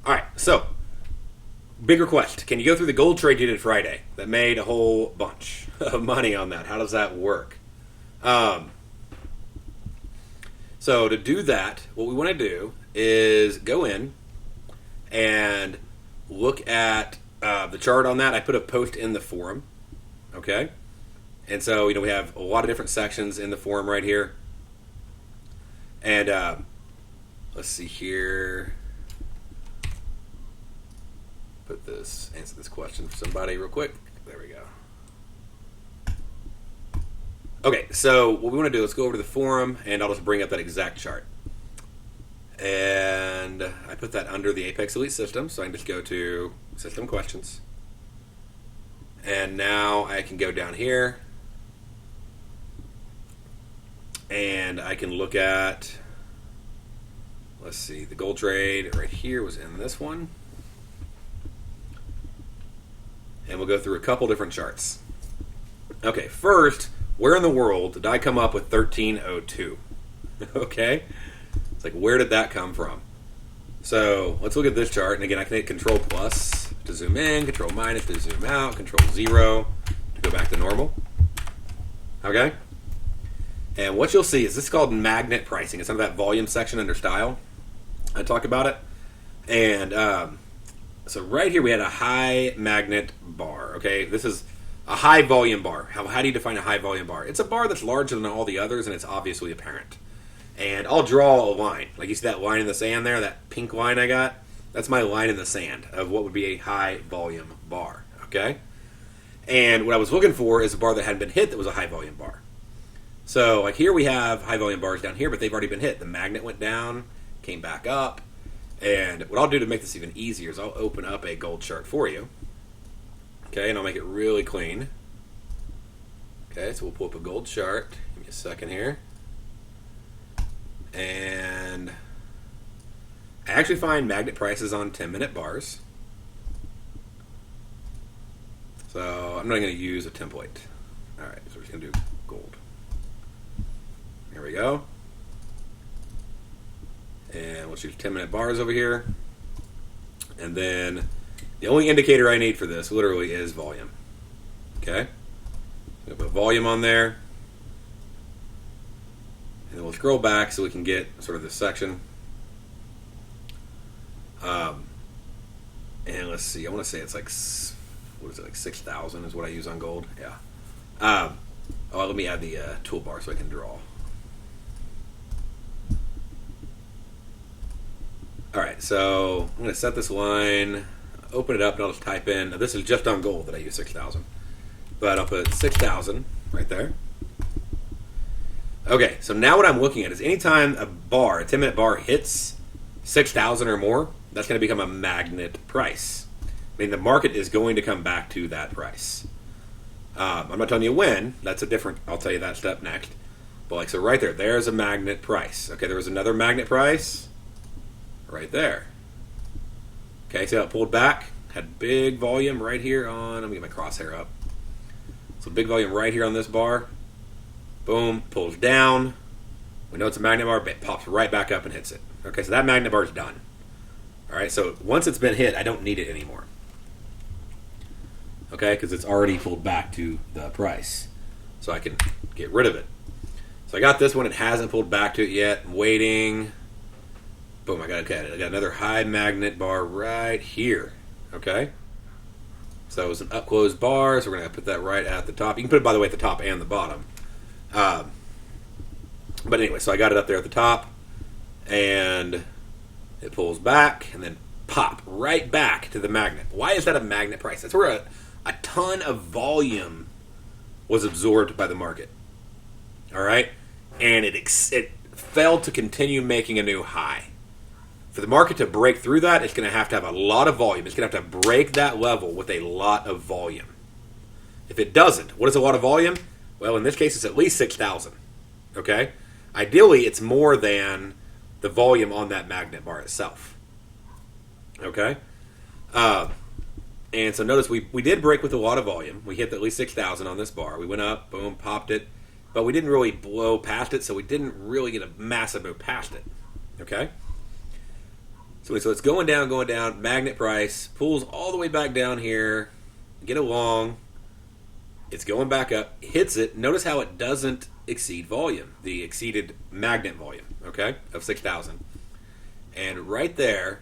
All right, so big request. Can you go through the gold trade you did Friday that made a whole bunch of money on that? How does that work? Um, so to do that, what we want to do is go in and look at the chart on that. I put a post in the forum, okay? And so, we have a lot of different sections in the forum right here. And let's see here. Answer this question for somebody real quick. There we go. Okay, so what we want to do, let's go over to the forum, and I'll just bring up that exact chart. And I put that under the Apex Elite system, so I can just go to System Questions. And now I can go down here, and I can look at, let's see, the gold trade right here was in this one. And we'll go through a couple different charts. Okay, first, where in the world did I come up with 1302? Okay? It's like, where did that come from? So, let's look at this chart. And again, I can hit Control plus to zoom in, Control minus to zoom out, Control 0 to go back to normal. Okay? And what you'll see is this is called magnet pricing. It's under that volume section under style. I talk about it. And so right here we had a high magnet bar. Okay, this is a high volume bar. How do you define a high volume bar? It's a bar that's larger than all the others, and it's obviously apparent. And I'll draw a line. Like you see that line in the sand there, that pink line I got? That's my line in the sand of what would be a high volume bar. Okay? And what I was looking for is a bar that hadn't been hit that was a high volume bar. So like here we have high volume bars down here, but they've already been hit. The magnet went down, came back up. And what I'll do to make this even easier is I'll open up a gold chart for you. Okay, and I'll make it really clean. Okay, so we'll pull up a gold chart. Give me a second here. And I actually find magnet prices on 10-minute bars. So I'm not going to use a template. All right, so we're just going to do gold. There we go. And we'll choose 10-minute bars over here. And then the only indicator I need for this literally is volume. Okay? We'll put volume on there. And then we'll scroll back so we can get sort of this section. And let's see, I want to say it's like, what is it, like 6,000 is what I use on gold. Yeah. Let me add the toolbar so I can draw. Alright, so I'm going to set this line, open it up, and I'll just type in, now this is just on gold that I use 6,000. But I'll put 6,000 right there. Okay, so now what I'm looking at is anytime a 10-minute bar hits 6,000 or more, that's going to become a magnet price. I mean, the market is going to come back to that price. I'm not telling you when, I'll tell you that step next. But like, so right there, there's a magnet price. Okay, there was another magnet price. Right there. Okay, see how it pulled back? Had big volume right here on, let me get my crosshair up. So big volume right here on this bar. Boom, pulls down. We know it's a magnet bar, but it pops right back up and hits it. Okay, so that magnet bar is done. All right, so once it's been hit, I don't need it anymore. Okay, because it's already pulled back to the price. So I can get rid of it. So I got this one, it hasn't pulled back to it yet. I'm waiting. Boom, I got another high magnet bar right here. Okay? So it's an up closed bar, so we're going to put that right at the top. You can put it, by the way, at the top and the bottom. But anyway, so I got it up there at the top, and it pulls back, and then pop right back to the magnet. Why is that a magnet price? That's where a ton of volume was absorbed by the market. All right? And it failed to continue making a new high. For the market to break through that, it's going to have a lot of volume. It's going to have to break that level with a lot of volume. If it doesn't, what is a lot of volume? Well, in this case, it's at least 6,000. Okay? Ideally, it's more than the volume on that magnet bar itself. Okay? And so notice we did break with a lot of volume. We hit at least 6,000 on this bar. We went up, boom, popped it. But we didn't really blow past it, so we didn't really get a massive move past it. Okay? So it's going down. Magnet price pulls all the way back down here. Get along. It's going back up. Hits it. Notice how it doesn't exceed volume. The exceeded magnet volume, okay, of 6,000. And right there,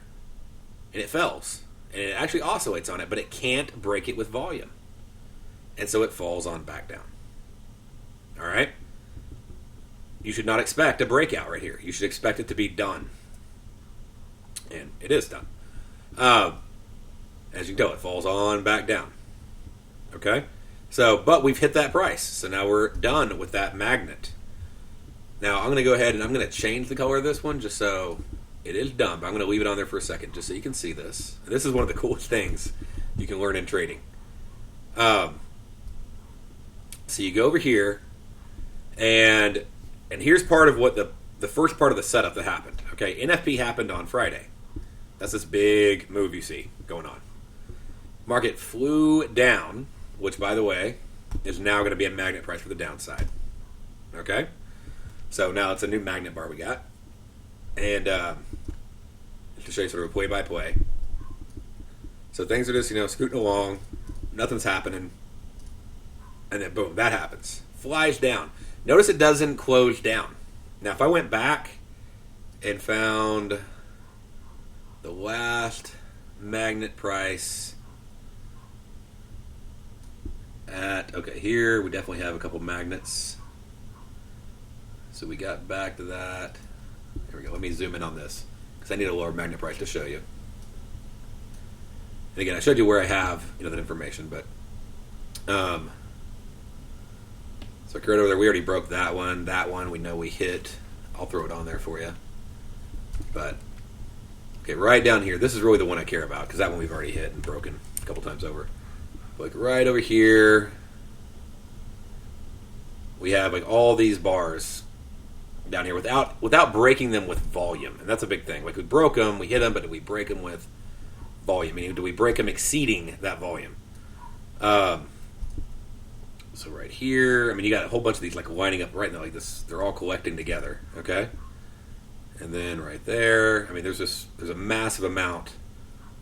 and it fells. And it actually oscillates on it, but it can't break it with volume. And so it falls on back down. All right? You should not expect a breakout right here. You should expect it to be done. And it is done. As you can tell, it falls on back down. Okay? So, but we've hit that price. So now we're done with that magnet. Now, I'm going to go ahead and I'm going to change the color of this one just so it is done. But I'm going to leave it on there for a second just so you can see this. And this is one of the coolest things you can learn in trading. So you go over here, and here's part of what the first part of the setup that happened. Okay, NFP happened on Friday. That's this big move you see going on. Market flew down, which, by the way, is now going to be a magnet price for the downside. Okay? So now it's a new magnet bar we got. And to show you sort of a play-by-play. So things are just, scooting along. Nothing's happening. And then, boom, that happens. Flies down. Notice it doesn't close down. Now, if I went back and found the last magnet price here we definitely have a couple magnets. So we got back to that. Here we go. Let me zoom in on this because I need a lower magnet price to show you. And again, I showed you where I have that information, but so right over there, we already broke that one. That one we know we hit. I'll throw it on there for you. But okay, right down here, this is really the one I care about because that one we've already hit and broken a couple times over. Like right over here, we have like all these bars down here without breaking them with volume, and that's a big thing. Like we broke them, we hit them, but did we break them with volume? Meaning, do we break them exceeding that volume? So right here, you got a whole bunch of these like lining up right now, like this. They're all collecting together, okay? And then right there, there's a massive amount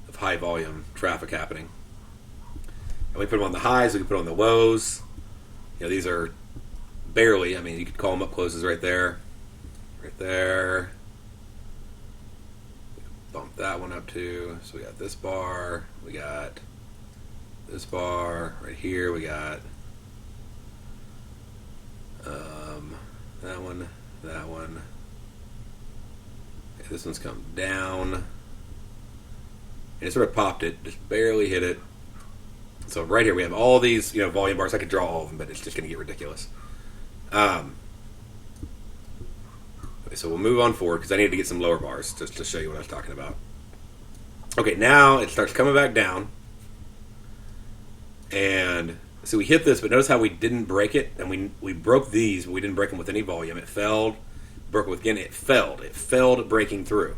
of high volume traffic happening. And we put them on the highs, we can put them on the lows. These are barely, you could call them up closes right there. Right there. Bump that one up too. So we got this bar, we got this bar, right here we got that one. Okay, this one's come down. And it sort of popped it, just barely hit it. So right here we have all these, volume bars. I could draw all of them, but it's just going to get ridiculous. Okay, so we'll move on forward because I need to get some lower bars just to show you what I was talking about. Okay, now it starts coming back down. And so we hit this, but notice how we didn't break it. And we broke these, but we didn't break them with any volume. It failed. Broke it with again. It failed. It failed breaking through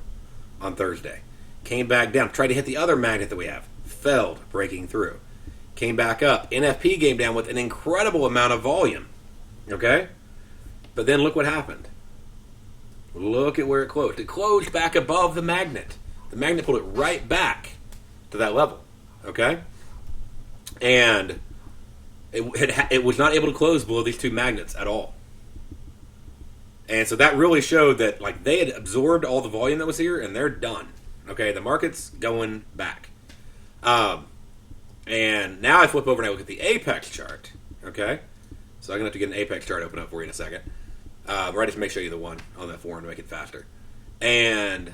on Thursday. Came back down. Tried to hit the other magnet that we have. Failed breaking through. Came back up. NFP came down with an incredible amount of volume. Okay? But then look what happened. Look at where it closed. It closed back above the magnet. The magnet pulled it right back to that level. Okay? And it was not able to close below these two magnets at all. And so that really showed that like they had absorbed all the volume that was here and they're done. Okay? The market's going back. And now I flip over and I look at the apex chart. Okay? So I'm going to have to get an apex chart open up for you in a second. Right, just make show you the one on that form to make it faster. And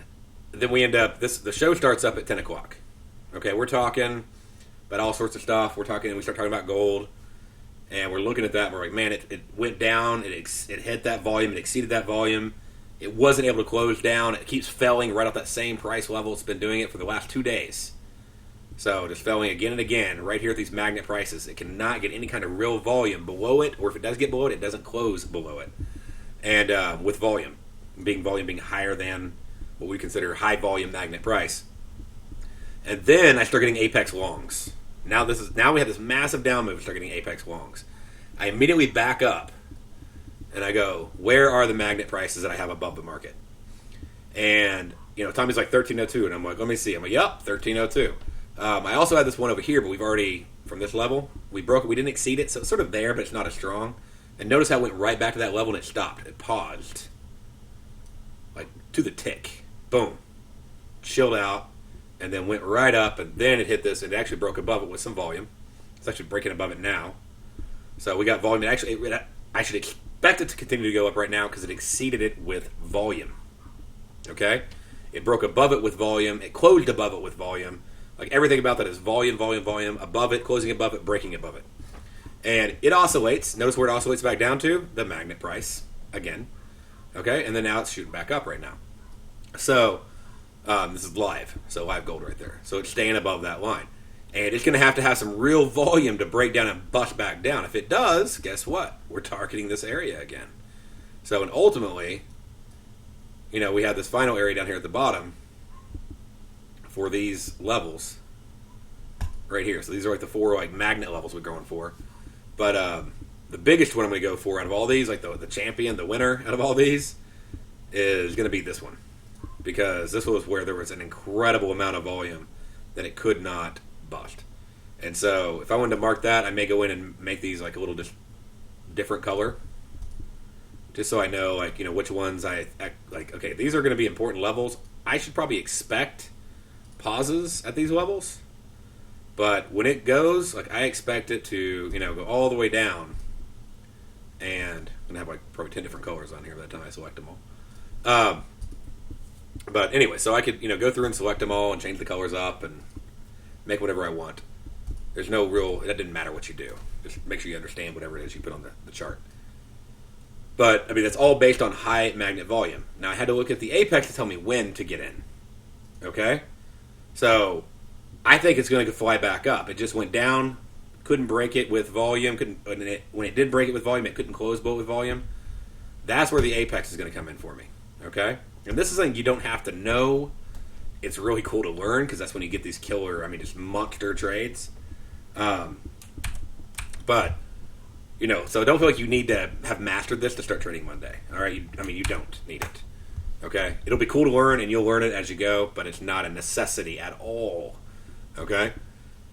then we end up, the show starts up at 10 o'clock. Okay, we're talking about all sorts of stuff. We start talking about gold. And we're looking at that and we're like, man, it went down. It hit that volume. It exceeded that volume. It wasn't able to close down. It keeps falling right off that same price level. It's been doing it for the last 2 days. So just falling again and again right here at these magnet prices. It cannot get any kind of real volume below it, or if it does get below it, it doesn't close below it. And with volume being higher than what we consider high volume magnet price. And then I start getting apex longs. Now we have this massive down move. We start getting apex longs. I immediately back up and I go, where are the magnet prices that I have above the market? And Tommy's like 1302, and I'm like, let me see. I'm like, yep, 1302. I also had this one over here, but we've already, from this level, we broke it. We didn't exceed it, so it's sort of there, but it's not as strong. And notice how it went right back to that level and it stopped. It paused. Like, to the tick. Boom. Chilled out, and then went right up, and then it hit this, and it actually broke above it with some volume. It's actually breaking above it now. So we got volume. I should expect it to continue to go up right now because it exceeded it with volume. Okay? It broke above it with volume. It closed above it with volume. Like, everything about that is volume, volume, volume. Above it, closing above it, breaking above it. And it oscillates. Notice where it oscillates back down to? The magnet price. Again. Okay? And then now it's shooting back up right now. So, this is live. So, live gold right there. So, it's staying above that line. And it's going to have some real volume to break down and bust back down. If it does, guess what? We're targeting this area again. So, and ultimately, we have this final area down here at the bottom for these levels right here. So these are like the 4 like magnet levels we're going for. But the biggest one I'm going to go for out of all these, like the champion, the winner out of all these, is going to be this one. Because this was where there was an incredible amount of volume that it could not bust. And so if I wanted to mark that, I may go in and make these like a little different color. Just so I know, which ones I like. Okay, these are going to be important levels. I should probably expect pauses at these levels. But when it goes, I expect it to, go all the way down. And I'm going to have probably 10 different colors on here by the time I select them all. But anyway, so I could, go through and select them all and change the colors up and make whatever I want. There's no real, it doesn't matter what you do. Just make sure you understand whatever it is you put on the chart. But, that's all based on high magnet volume. Now, I had to look at the apex to tell me when to get in. Okay? So, I think it's going to fly back up. It just went down, couldn't break it with volume. When it did break it with volume, it couldn't close both with volume. That's where the apex is going to come in for me. Okay? And this is something you don't have to know. It's really cool to learn because that's when you get these killer, just monster trades. But... so don't feel like you need to have mastered this to start trading Monday. All right? You don't need it. Okay? It'll be cool to learn, and you'll learn it as you go, but it's not a necessity at all. Okay?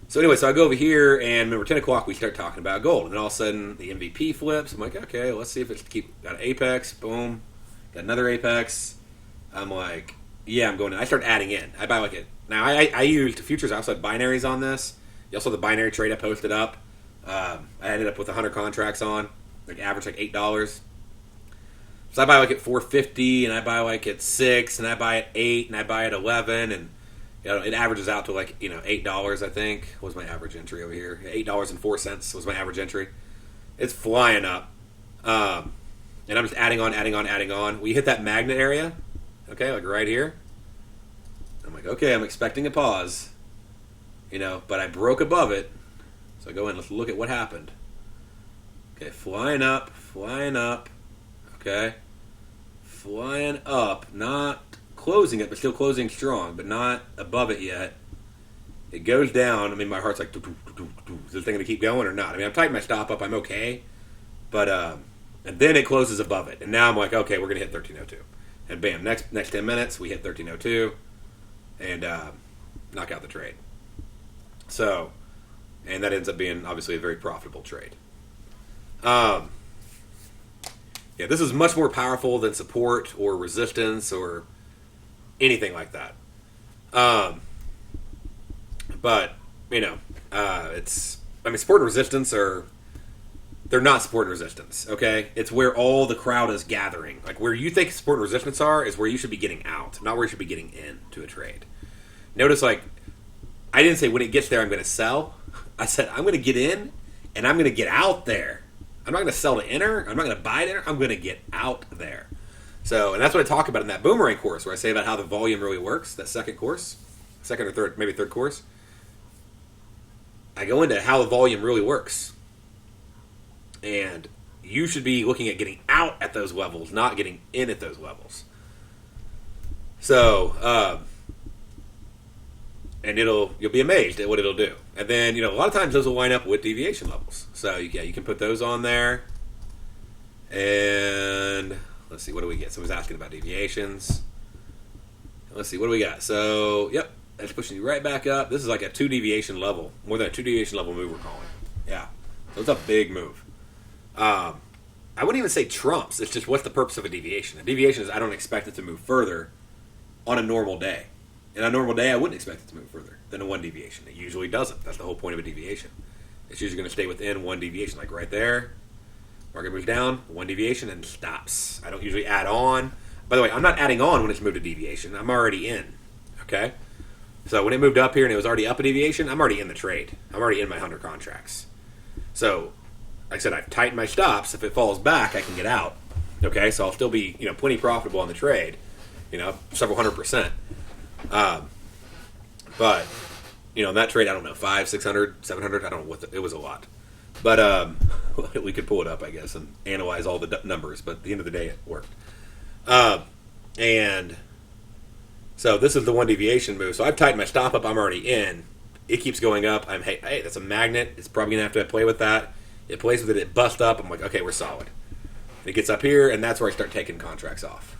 So anyway, so I go over here, and remember, 10 o'clock, we start talking about gold. And all of a sudden, the MVP flips. I'm like, okay, let's see if it's got an apex. Boom. Got another apex. I'm like, yeah, I'm going in. I start adding in. I buy Now, I used futures. I also had binaries on this. You also have the binary trade I posted up. I ended up with 100 contracts on, average $8. So I buy at $4.50, and I buy at $6, and I buy at $8, and I buy at $11, and it averages out to $8. I think was my average entry over here. $8.04 was my average entry. It's flying up, and I'm just adding on. We hit that magnet area, okay, right here. I'm like, okay, I'm expecting a pause, but I broke above it. So I go in, let's look at what happened. Okay, flying up, okay. Flying up, not closing it, but still closing strong, but not above it yet. It goes down, my heart's like, is this thing going to keep going or not? I'm typing my stop up, I'm okay. But, and then it closes above it. And now I'm like, okay, we're going to hit 1302. And bam, next 10 minutes, we hit 1302 and knock out the trade. So... and that ends up being, obviously, a very profitable trade. This is much more powerful than support or resistance or anything like that. But, it's... support and resistance are... they're not support and resistance, okay? It's where all the crowd is gathering. Where you think support and resistance are is where you should be getting out, not where you should be getting in to a trade. Notice, I didn't say when it gets there I'm going to sell. I said, I'm going to get in, and I'm going to get out there. I'm not going to sell to enter. I'm not going to buy to enter. I'm going to get out there. So, and that's what I talk about in that boomerang course, where I say about how the volume really works, that second or third, maybe third course. I go into how the volume really works. And you should be looking at getting out at those levels, not getting in at those levels. So, and you'll be amazed at what it'll do. And then, a lot of times those will line up with deviation levels. So, you can put those on there. And let's see, what do we get? Someone's asking about deviations. Let's see, what do we got? So, yep, that's pushing you right back up. This is like a 2 deviation level, more than a 2 deviation level move we're calling. Yeah, so it's a big move. I wouldn't even say trumps. It's just what's the purpose of a deviation? A deviation is I don't expect it to move further on a normal day. In a normal day, I wouldn't expect it to move further than a 1 deviation. It usually doesn't. That's the whole point of a deviation. It's usually going to stay within 1 deviation, like right there. Market moves down, 1 deviation, and stops. I don't usually add on. By the way, I'm not adding on when it's moved a deviation. I'm already in. Okay? So when it moved up here and it was already up a deviation, I'm already in the trade. I'm already in my 100 contracts. So, like I said, I've tightened my stops. If it falls back, I can get out. Okay? So I'll still be, plenty profitable on the trade. Several 100%. But, in that trade, I don't know, 500, 600, 700, I don't know it was a lot. But we could pull it up, I guess, and analyze all the numbers. But at the end of the day, it worked. And so this is the 1 deviation move. So I've tightened my stop up. I'm already in. It keeps going up. Hey, that's a magnet. It's probably going to have to play with that. It plays with it. It busts up. I'm like, okay, we're solid. And it gets up here, and that's where I start taking contracts off.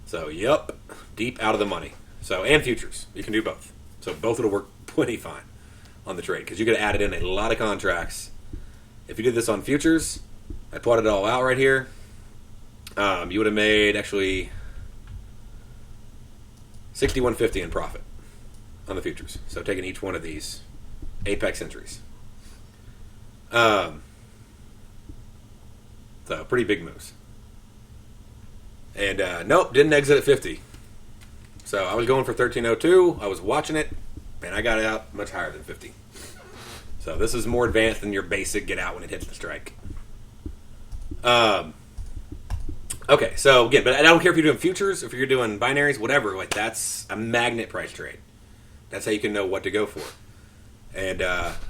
So, yep, deep out of the money. So, and futures. You can do both. So both will work plenty fine on the trade because you could have added in a lot of contracts. If you did this on futures, I plotted it all out right here. You would have made actually $61.50 in profit on the futures. So taking each one of these apex entries. So pretty big moves. And nope, didn't exit at 50. So I was going for 1302. I was watching it, and I got it out much higher than 50. So this is more advanced than your basic get out when it hits the strike. Okay, so again, but I don't care if you're doing futures, if you're doing binaries, whatever. Like that's a magnet price trade. That's how you can know what to go for. And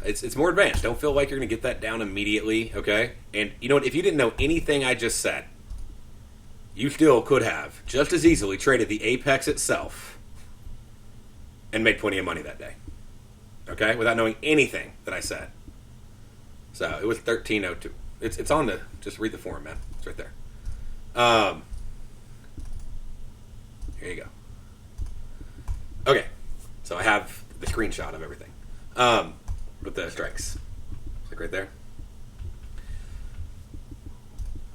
it's more advanced. Don't feel like you're going to get that down immediately, okay? And you know what? If you didn't know anything I just said, you still could have just as easily traded the apex itself and made plenty of money that day, okay? Without knowing anything that I said. So it was 1302. It's on the, just read the forum, man. It's right there. Here you go. Okay, so I have the screenshot of everything with the strikes. Like right there.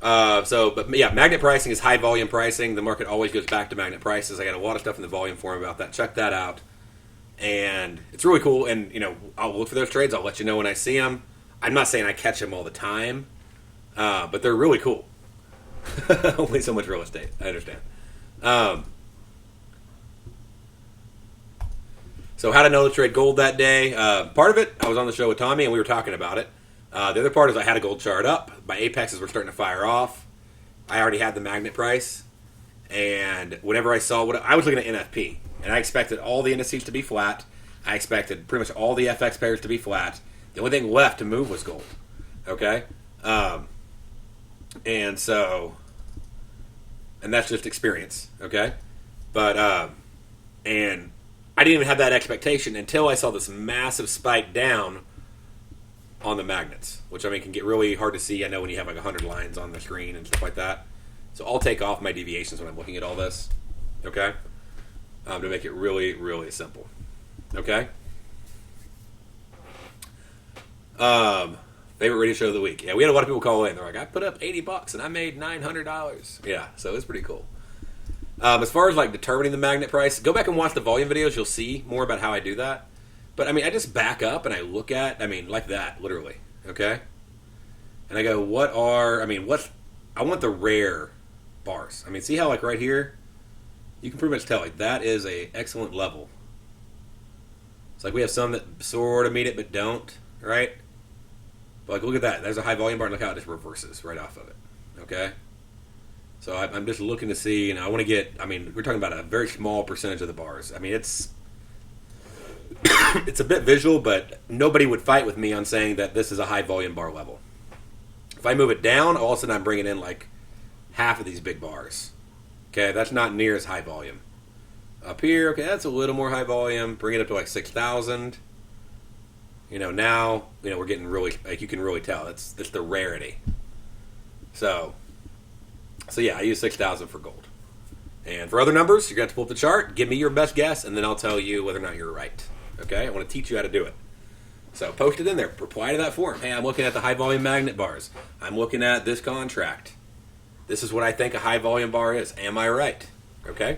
But yeah, magnet pricing is high volume pricing. The market always goes back to magnet prices. I got a lot of stuff in the volume forum about that. Check that out. And it's really cool. And, I'll look for those trades. I'll let you know when I see them. I'm not saying I catch them all the time, but they're really cool. Only so much real estate. I understand. So how to know to trade gold that day. Part of it, I was on the show with Tommy, and we were talking about it. The other part is I had a gold chart up. My apexes were starting to fire off. I already had the magnet price. And whenever I saw I was looking at NFP, and I expected all the indices to be flat. I expected pretty much all the FX pairs to be flat. The only thing left to move was gold. Okay? And that's just experience. Okay? But, and I didn't even have that expectation until I saw this massive spike down on the magnets, which can get really hard to see. I know when you have like 100 lines on the screen and stuff like that. So I'll take off my deviations when I'm looking at all this, okay? To make it really, really simple, okay? Favorite radio show of the week. Yeah, we had a lot of people call in. They're like, I put up $80 and I made $900. Yeah, so it's pretty cool. As far as like determining the magnet price, go back and watch the volume videos. You'll see more about how I do that. But, I just back up and I look at, like that, literally, okay? And I go, I want the rare bars. See how, like, right here, you can pretty much tell, like, that is a excellent level. It's like we have some that sort of meet it but don't, right? But, like, look at that. There's a high volume bar, and look how it just reverses right off of it, okay? So I'm just looking to see, and I want to get, we're talking about a very small percentage of the bars. It's a bit visual, but nobody would fight with me on saying that this is a high volume bar level. If I move it down, all of a sudden I'm bringing in like half of these big bars. Okay, that's not near as high volume. Up here, okay, that's a little more high volume. Bring it up to like 6,000. Now, we're getting really, like, you can really tell. It's the rarity. So yeah, I use 6,000 for gold. And for other numbers, you're going to have to pull up the chart, give me your best guess, and then I'll tell you whether or not you're right. Okay? I want to teach you how to do it. So post it in there. Reply to that form. Hey, I'm looking at the high volume magnet bars. I'm looking at this contract. This is what I think a high volume bar is. Am I right? Okay?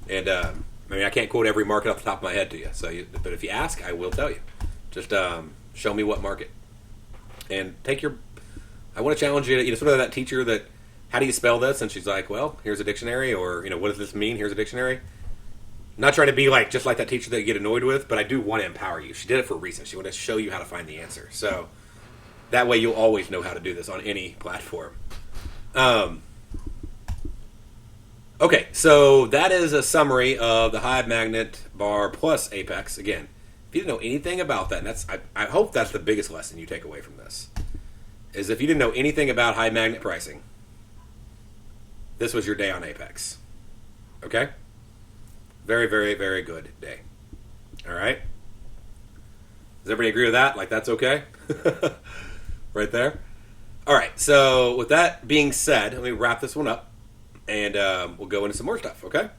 And, I can't quote every market off the top of my head to you. But if you ask, I will tell you. Just show me what market. And I want to challenge you, sort of that teacher that, how do you spell this? And she's like, well, here's a dictionary, or, what does this mean? Here's a dictionary. I'm not trying to be just like that teacher that you get annoyed with, but I do want to empower you. She did it for a reason. She wanted to show you how to find the answer. So that way you'll always know how to do this on any platform. Okay, so that is a summary of the high magnet bar plus apex. Again, if you didn't know anything about that, and I hope that's the biggest lesson you take away from this, is if you didn't know anything about high magnet pricing, this was your day on Apex. Okay? Very, very, very good day. All right? Does everybody agree with that? That's okay? Right there? All right, so with that being said, let me wrap this one up, and we'll go into some more stuff, okay?